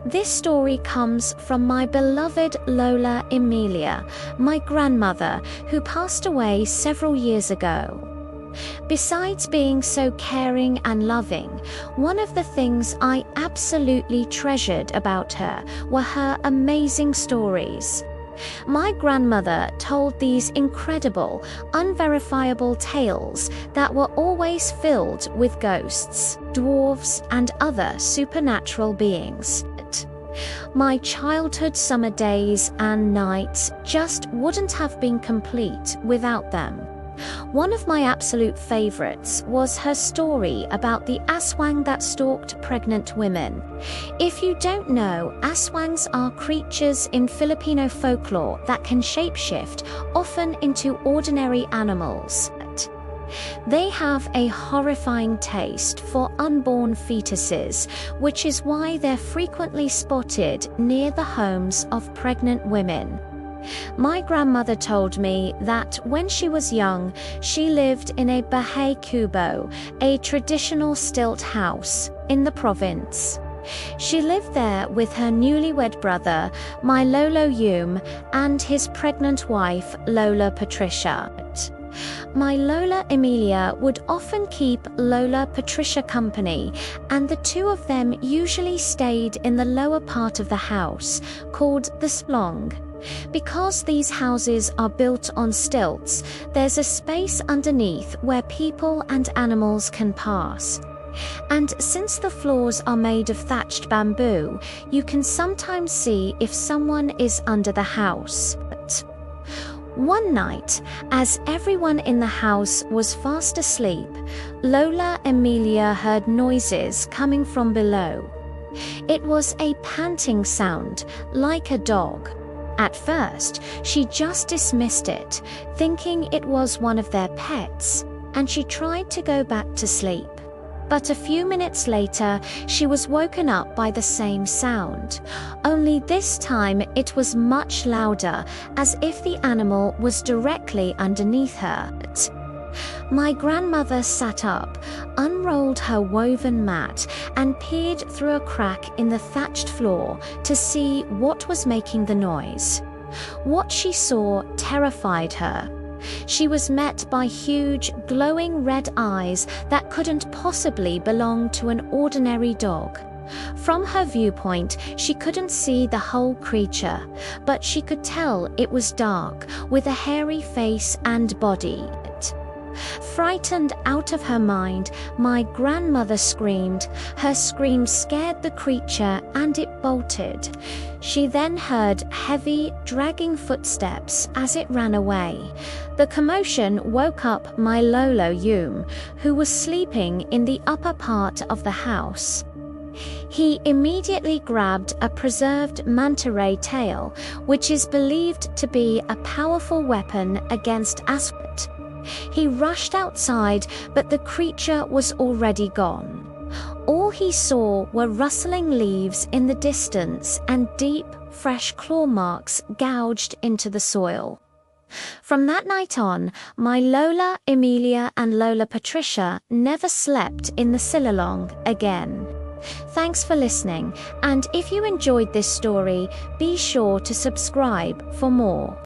This story comes from my beloved Lola Emilia, my grandmother, who passed away several years ago. Besides being so caring and loving, one of the things I absolutely treasured about her were her amazing stories. My grandmother told these incredible, unverifiable tales that were always filled with ghosts, dwarves, and other supernatural beings. My childhood summer days and nights just wouldn't have been complete without them. One of my absolute favorites was her story about the Aswang that stalked pregnant women. If you don't know, Aswangs are creatures in Filipino folklore that can shapeshift, often into ordinary animals. They have a horrifying taste for unborn fetuses, which is why they're frequently spotted near the homes of pregnant women. My grandmother told me that when she was young, she lived in a bahay kubo, a traditional stilt house, in the province. She lived there with her newlywed brother, my Lolo Yume, and his pregnant wife, Lola Patricia. My Lola Emilia would often keep Lola Patricia company, and the two of them usually stayed in the lower part of the house, called the splong. Because these houses are built on stilts, there's a space underneath where people and animals can pass. And since the floors are made of thatched bamboo, you can sometimes see if someone is under the house. One night, as everyone in the house was fast asleep, Lola Emilia heard noises coming from below. It was a panting sound, like a dog. At first, she just dismissed it, thinking it was one of their pets, and she tried to go back to sleep. But a few minutes later, she was woken up by the same sound, only this time it was much louder, as if the animal was directly underneath her. My grandmother sat up, unrolled her woven mat, and peered through a crack in the thatched floor to see what was making the noise. What she saw terrified her. She was met by huge, glowing red eyes that couldn't possibly belong to an ordinary dog. From her viewpoint, she couldn't see the whole creature, but she could tell it was dark, with a hairy face and body. Frightened out of her mind, my grandmother screamed. Her scream scared the creature and it bolted. She then heard heavy, dragging footsteps as it ran away. The commotion woke up my Lolo Yume, who was sleeping in the upper part of the house. He immediately grabbed a preserved manta ray tail, which is believed to be a powerful weapon against Aswang. He rushed outside, but the creature was already gone. All he saw were rustling leaves in the distance and deep, fresh claw marks gouged into the soil. From that night on, my Lola Emilia and Lola Patricia never slept in the Sillalong again. Thanks for listening, and if you enjoyed this story, be sure to subscribe for more.